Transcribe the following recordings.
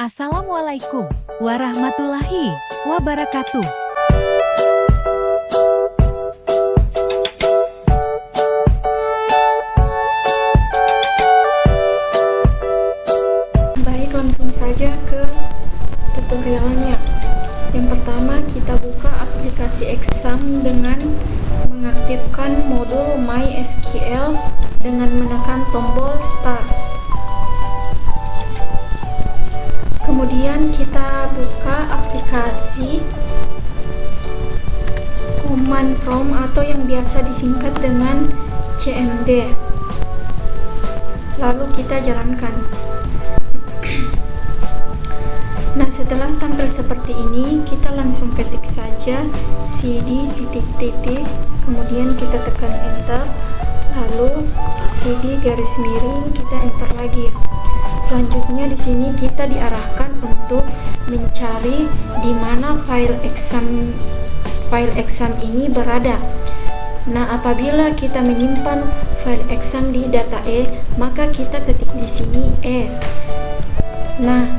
Assalamualaikum warahmatullahi wabarakatuh. Baik, langsung saja ke tutorialnya. Yang pertama, kita buka aplikasi Exam dengan mengaktifkan modul MySQL dengan menekan tombol Start. Kemudian kita buka aplikasi Command Prompt atau yang biasa disingkat dengan CMD. Lalu kita jalankan. Nah, setelah tampil seperti ini, kita langsung ketik saja cd titik-titik, kemudian kita tekan enter, lalu cd garis miring, kita enter lagi. Selanjutnya di sini kita diarahkan untuk mencari di mana file exam ini berada. Nah, apabila kita menyimpan file exam di data E, maka kita ketik di sini E. Nah,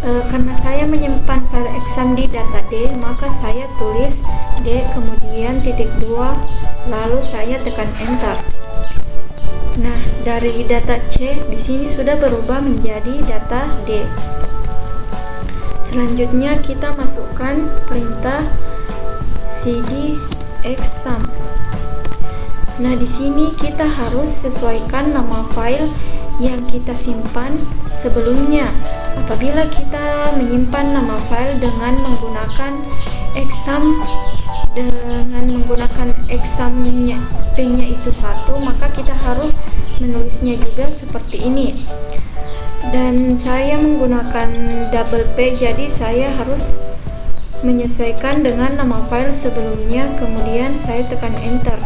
karena saya menyimpan file exam di data D, maka saya tulis D kemudian titik 2, lalu saya tekan enter. Nah, dari data C di sini sudah berubah menjadi data D. Selanjutnya kita masukkan perintah cd exam. Nah, di sini kita harus sesuaikan nama file yang kita simpan sebelumnya. Apabila kita menyimpan nama file dengan menggunakan exam-nya P-nya itu 1, maka kita harus menulisnya juga seperti ini. Dan saya menggunakan double P, jadi saya harus menyesuaikan dengan nama file sebelumnya, kemudian saya tekan enter.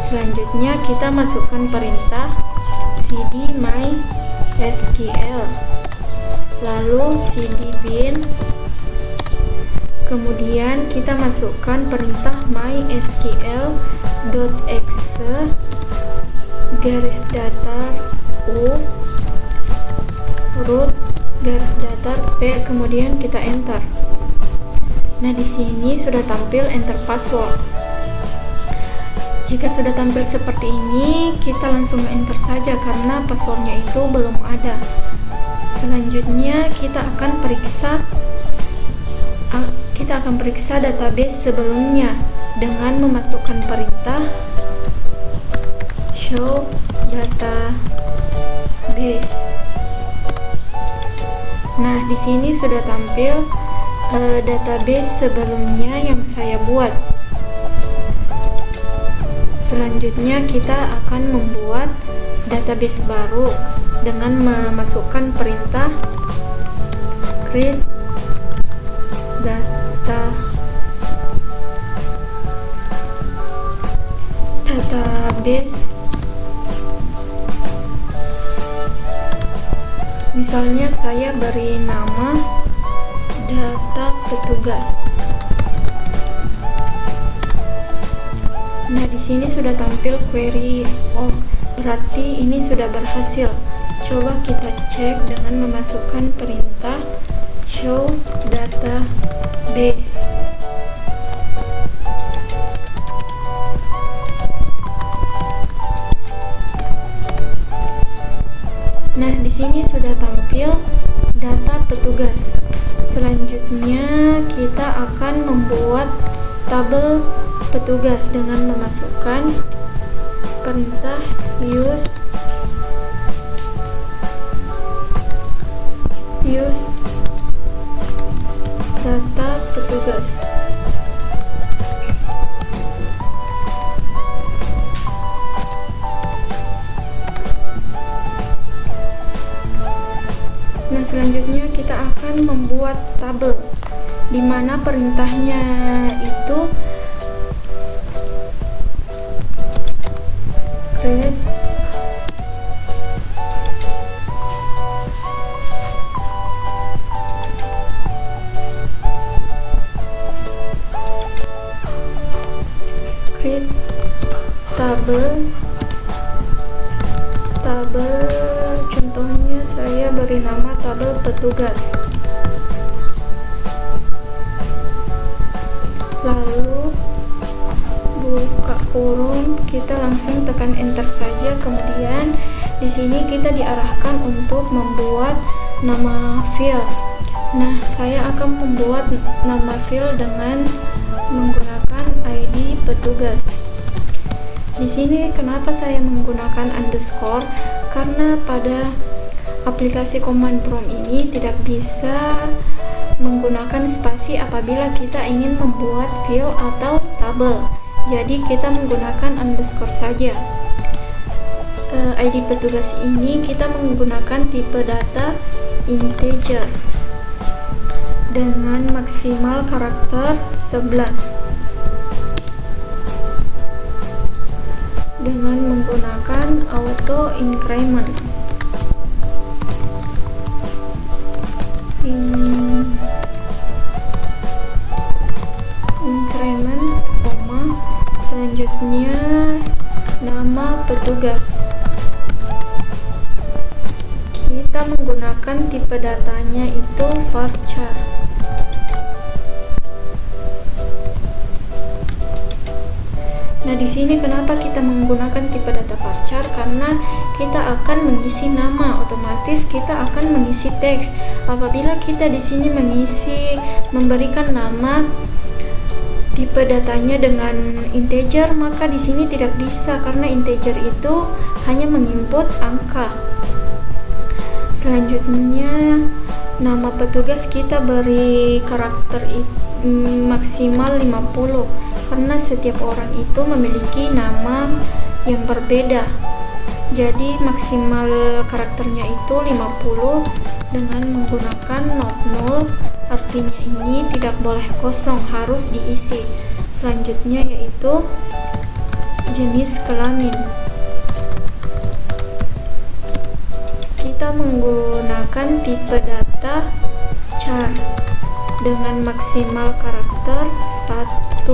Selanjutnya kita masukkan perintah cd mysql, lalu cd bin, kemudian kita masukkan perintah mysql.exe garis datar u root garis datar p, kemudian kita enter. Nah, di sini sudah tampil enter password. Jika sudah tampil seperti ini, kita langsung enter saja karena passwordnya itu belum ada. Selanjutnya kita akan periksa database sebelumnya dengan memasukkan perintah show database. Nah, di sini sudah tampil database sebelumnya yang saya buat. Selanjutnya kita akan membuat database baru dengan memasukkan perintah create database. Misalnya saya beri nama data petugas. Nah, di sini sudah tampil query org, berarti ini sudah berhasil. Coba kita cek dengan memasukkan perintah show database. Nah, di sini sudah tampil data petugas. Selanjutnya kita akan membuat tabel petugas dengan memasukkan perintah use data petugas. Nah, selanjutnya kita akan membuat tabel di mana perintahnya itu create tabel contohnya saya beri nama tabel petugas. kurung, kita langsung tekan enter saja. Kemudian di sini kita diarahkan untuk membuat nama file. Nah, saya akan membuat nama file dengan menggunakan ID petugas. Di sini kenapa saya menggunakan underscore? Karena pada aplikasi command prompt ini tidak bisa menggunakan spasi apabila kita ingin membuat file atau tabel. Jadi kita menggunakan underscore saja. ID petugas ini kita menggunakan tipe data integer dengan maksimal karakter 11 dengan menggunakan auto increment. Selanjutnya nama petugas. Kita menggunakan tipe datanya itu varchar. Nah, di sini kenapa kita menggunakan tipe data varchar? Karena kita akan mengisi nama, otomatis kita akan mengisi teks. Apabila kita di sini memberikan nama tipe datanya dengan integer, maka di sini tidak bisa karena integer itu hanya menginput angka. Selanjutnya nama petugas kita beri karakter maksimal 50 karena setiap orang itu memiliki nama yang berbeda. Jadi maksimal karakternya itu 50 dengan menggunakan not null. Artinya ini tidak boleh kosong, harus diisi. Selanjutnya yaitu jenis kelamin. Kita menggunakan tipe data char dengan maksimal karakter 1,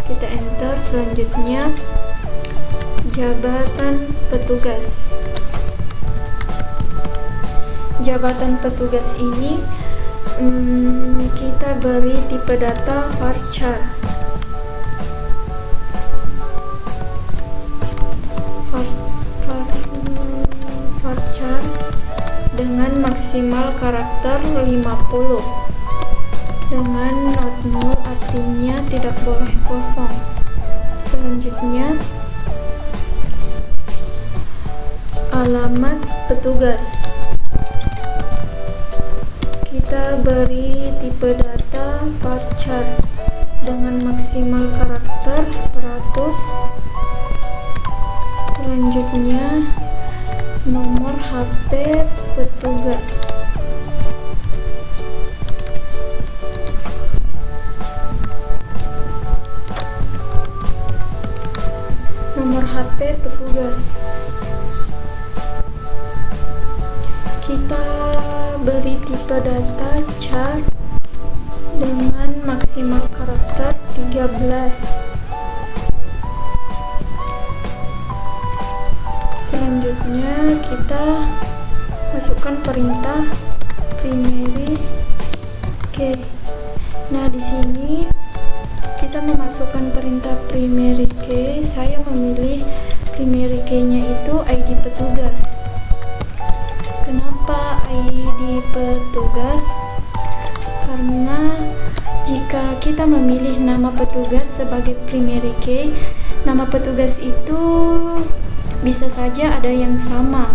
kita enter. Selanjutnya jabatan petugas. Jabatan petugas ini kita beri tipe data varchar. Varchar dengan maksimal karakter 50 dengan not null, artinya tidak boleh kosong. Selanjutnya alamat petugas. Kita beri tipe data varchar dengan maksimal karakter 100. Selanjutnya nomor HP petugas. Nomor HP petugas. Kita beri tipe data char dengan maksimal karakter 13. Selanjutnya kita masukkan perintah primary key. Nah, di sini kita memasukkan perintah primary key. Saya memilih primary key-nya itu ID petugas. Kenapa ID petugas? Karena jika kita memilih nama petugas sebagai primary key, nama petugas itu bisa saja ada yang sama.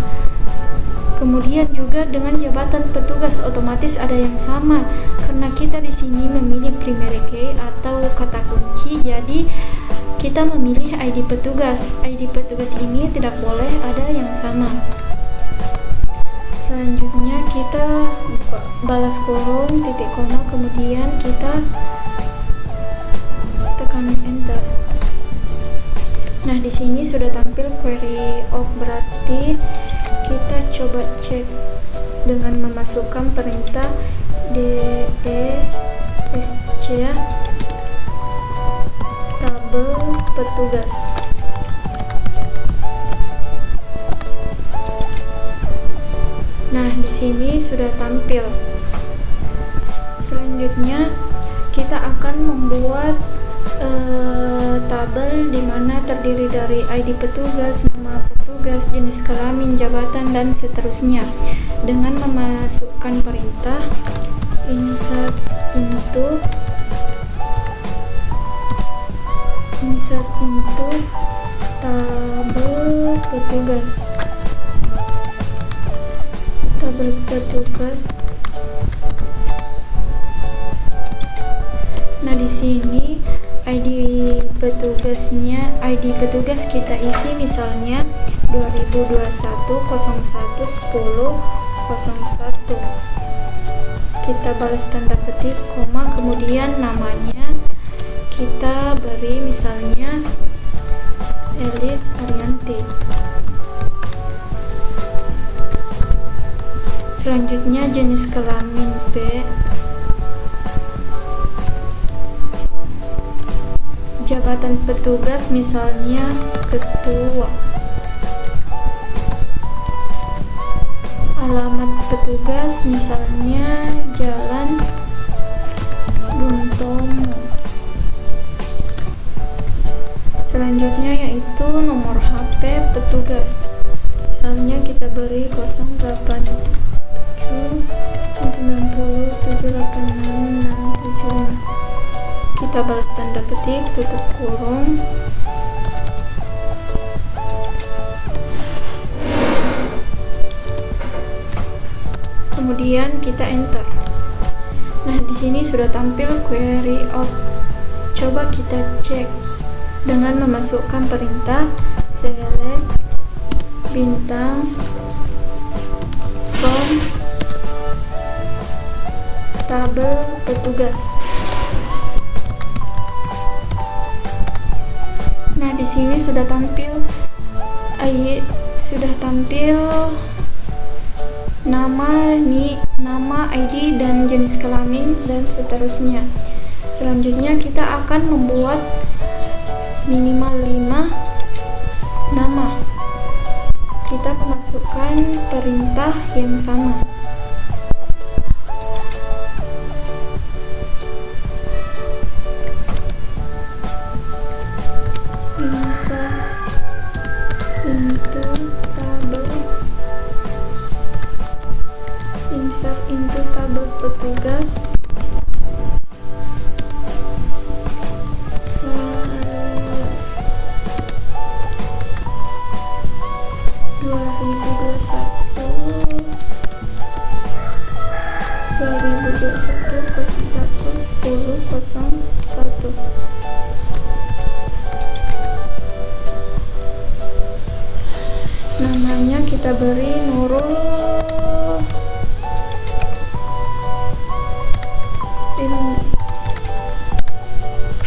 Kemudian juga dengan jabatan petugas otomatis ada yang sama. Karena kita di sini memilih primary key atau kata kunci, jadi kita memilih ID petugas. ID petugas ini tidak boleh ada yang sama. Selanjutnya kita balas kurung, titik koma, kemudian kita tekan enter. Nah, di sini sudah tampil query awk, berarti kita coba cek dengan memasukkan perintah desc tabel petugas. Nah, di sini sudah tampil. Selanjutnya kita akan membuat tabel di mana terdiri dari ID petugas, nama petugas, jenis kelamin, jabatan, dan seterusnya. Dengan memasukkan perintah insert into tabel petugas. Nah, di sini ID petugas kita isi misalnya 2021 01 10 01. Kita balas tanda petik, koma, kemudian namanya kita beri misalnya Elis Arianti. Selanjutnya jenis kelamin B, jabatan petugas misalnya ketua, alamat petugas misalnya Jalan Buntomo. Selanjutnya yaitu nomor HP petugas, misalnya kita beri 087 90 786 675. Kita balas tanda petik, tutup kurung. Kemudian kita enter. Nah, di sini sudah tampil query out. Coba kita cek dengan memasukkan perintah select bintang from tabel petugas. Nah, di sini sudah tampil nama, ID, dan jenis kelamin, dan seterusnya. Selanjutnya kita akan membuat minimal 5 nama. Kita memasukkan perintah yang sama. Insert into tabel petugas. Kelas 2021 01 10 01. Namanya kita beri Nurul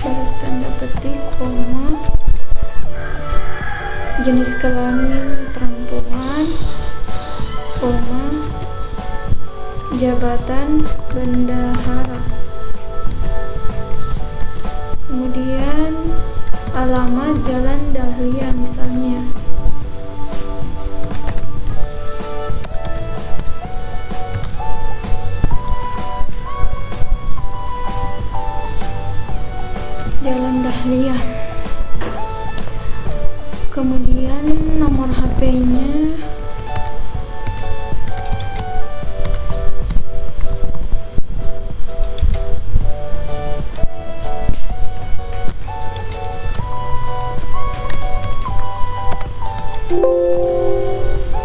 balas tanda petik, koma, jenis kelamin perempuan, koma, jabatan bendahara, kemudian alamat Jalan Dahlia misalnya. Jalan Dahlia. Kemudian nomor HP-nya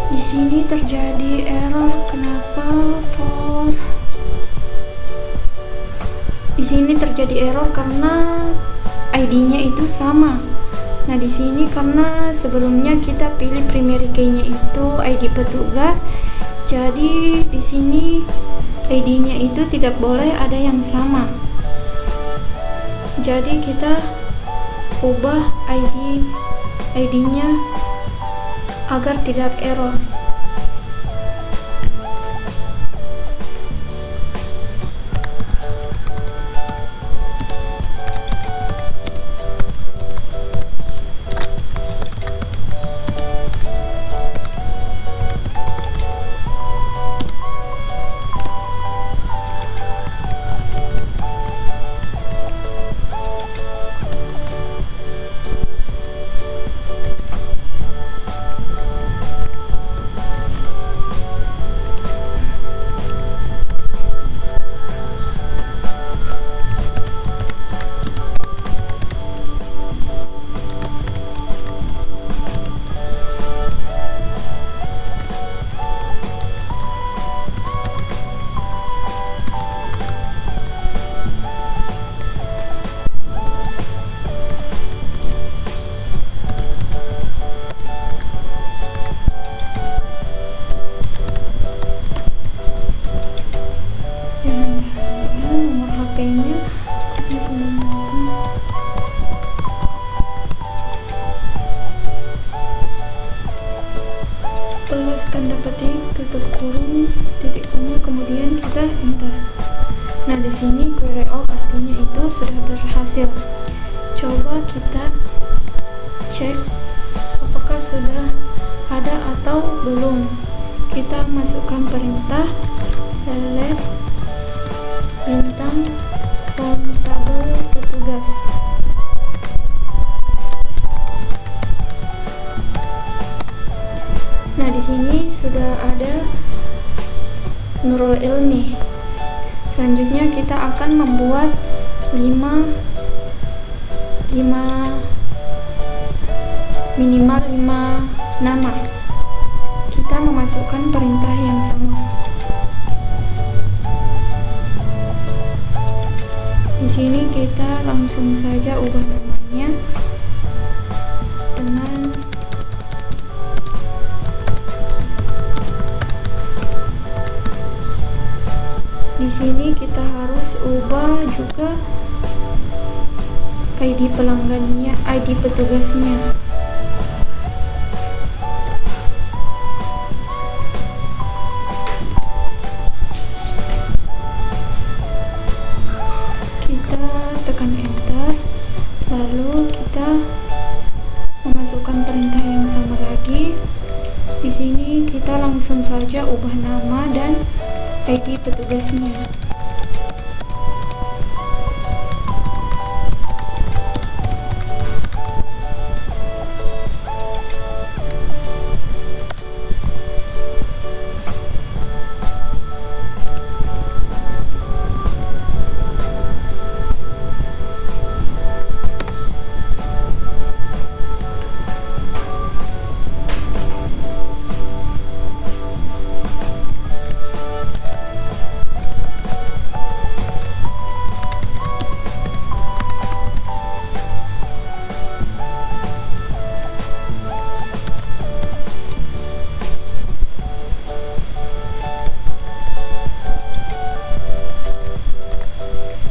di sini terjadi error. Kenapa? Di sini terjadi error karena ID-nya itu sama. Nah, di sini karena sebelumnya kita pilih primary key-nya itu ID petugas, jadi di sini ID-nya itu tidak boleh ada yang sama. Jadi kita ubah ID-nya agar tidak error. HP-nya 098 plus tanda petik, tutup kurung, titik koma, kemudian kita enter. Nah, di sini query all artinya itu sudah berhasil. Coba kita cek apakah sudah ada atau belum. Kita masukkan perintah select bintang from tabel petugas. Nah, di sini sudah ada Nurul Ilmi. Selanjutnya kita akan membuat 5 minimal 5 nama. Kita memasukkan perintah yang sama. Di sini kita langsung saja ubah namanya dengan di sini kita harus ubah juga ID pelanggannya, ID petugasnya. Kita tekan enter, lalu kita memasukkan perintah yang sama lagi. Di sini kita langsung saja ubah nama dan ID petugasnya.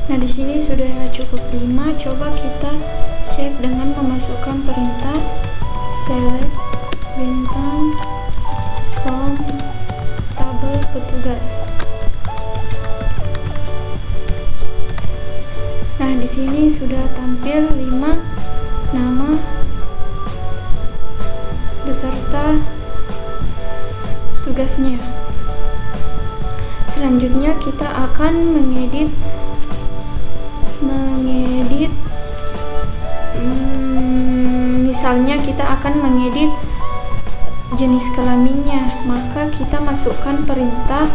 Nah, di sini sudah cukup 5. Coba kita cek dengan memasukkan perintah select bintang from tabel petugas. Nah, di sini sudah tampil 5 nama beserta tugasnya. Selanjutnya kita akan mengedit misalnya kita akan mengedit jenis kelaminnya, maka kita masukkan perintah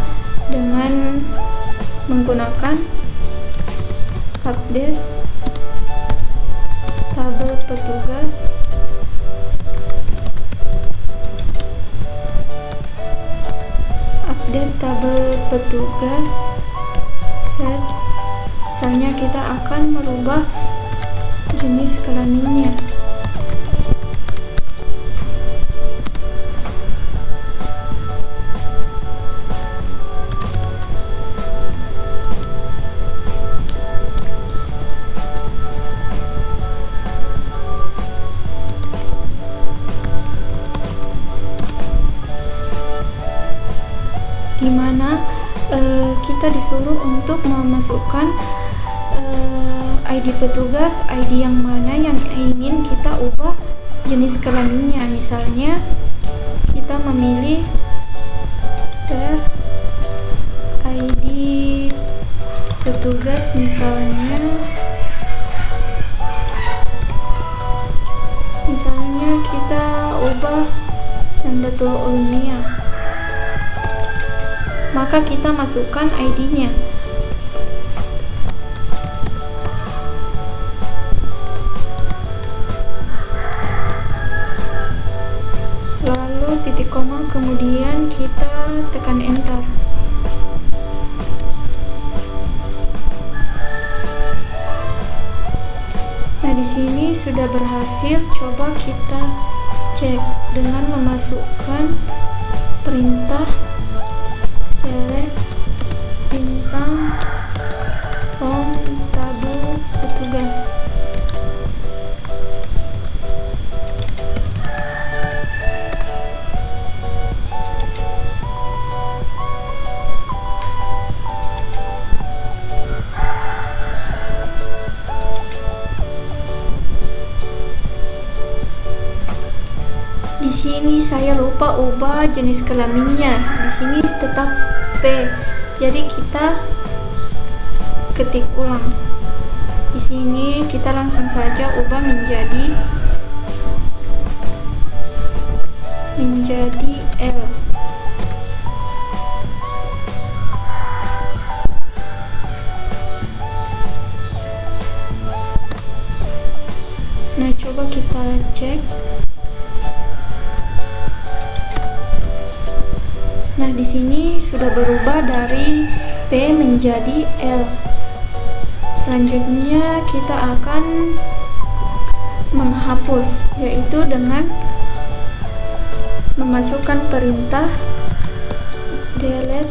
dengan menggunakan update tabel petugas set. Misalnya kita akan merubah jenis kelaminnya. Dimana kita disuruh untuk memasukkan ID petugas, ID yang mana yang ingin kita ubah jenis kelaminnya. Misalnya kita memilih ID petugas, misalnya kita ubah Nandatul Ulmiyah, maka kita masukkan ID-nya. Lalu titik koma, kemudian kita tekan enter. Nah, di sini sudah berhasil. Coba kita cek dengan memasukkan perintah select bintang from sini saya lupa ubah jenis kelaminnya. Di sini tetap P. Jadi kita ketik ulang. Di sini kita langsung saja ubah menjadi L. Nah, coba kita cek. Nah, di sini sudah berubah dari P menjadi L. Selanjutnya kita akan menghapus, yaitu dengan memasukkan perintah delete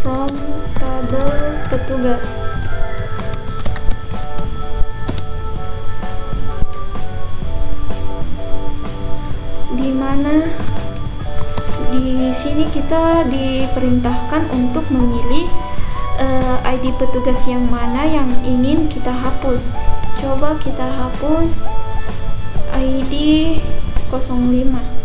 from tabel petugas. Di mana di sini kita diperintahkan untuk memilih ID petugas yang mana yang ingin kita hapus. Coba kita hapus ID 05.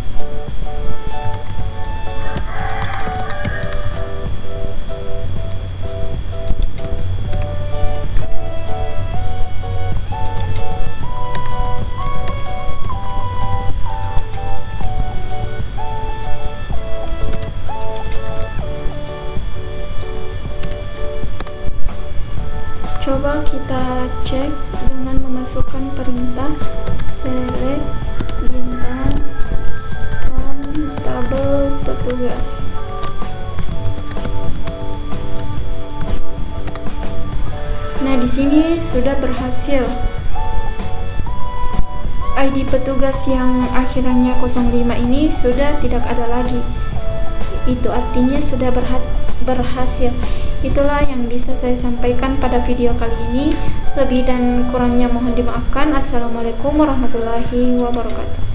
Coba kita cek dengan memasukkan perintah select bintang from tabel petugas. Nah, di sini sudah berhasil. ID petugas yang akhirannya 05 ini sudah tidak ada lagi. Itu artinya sudah berhasil. Itulah yang bisa saya sampaikan pada video kali ini. Lebih dan kurangnya mohon dimaafkan. Assalamualaikum warahmatullahi wabarakatuh.